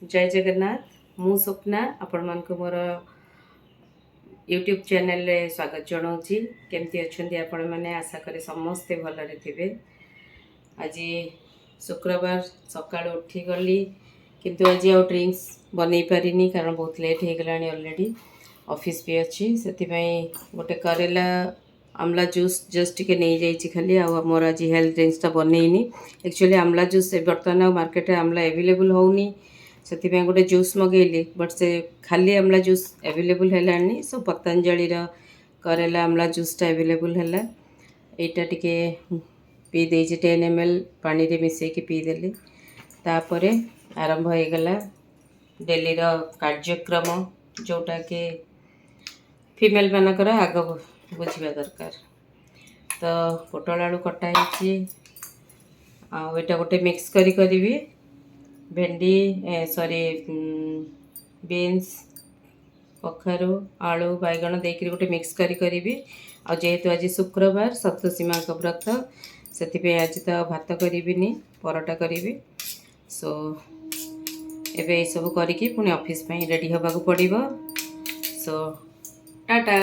जय जगन्नाथ मु स्वप्ना आपण मानक मोर यूट्यूब चैनल रे स्वागत जनाऊँगी। केमती अच्छा आपण मैंने आशा करे समस्ते भलरे थे। आज शुक्रवार सकाळ उठी गली किंतु आज आउ ड्रिंक्स बनै पारिनी कारण बहुत लेट हो गला ऑलरेडी ऑफिस भी अच्छी से गोटे करेला आमला जूस जस्ट टिके नहीं जाइए खाली मोर आज हेल्थ ड्रिंक्सटा बनईनी। एक्चुअली आमला जूस बर्तमान मार्केट आमला एवेलेबल होनी से गोटे जूस मगेली बट से खाली आमला जूस एवेलेबल है सो पतंजलि करेला आमला जूसटा एवेलेबल है यहाँ टिके पी दे 10 ml पानी रे मिसेकी पीदेली तापर आरंभ हो गला डेली कार्यक्रम जोटा कि फीमेल मानकर आग बुझा दरकार। तो पोटल आलू कटाई आटा गोटे मिक्स करी भेंडी सॉरी बीन्स कखारू आलू बैगण देकर गोटे मिक्स करी जेहेतु आज शुक्रवार सप्तसीमा व्रत से आज तो भात करी परोटा करी सो एबे सब करी पुणी ऑफिस रेडी होगा पड़ो। सो टाटा।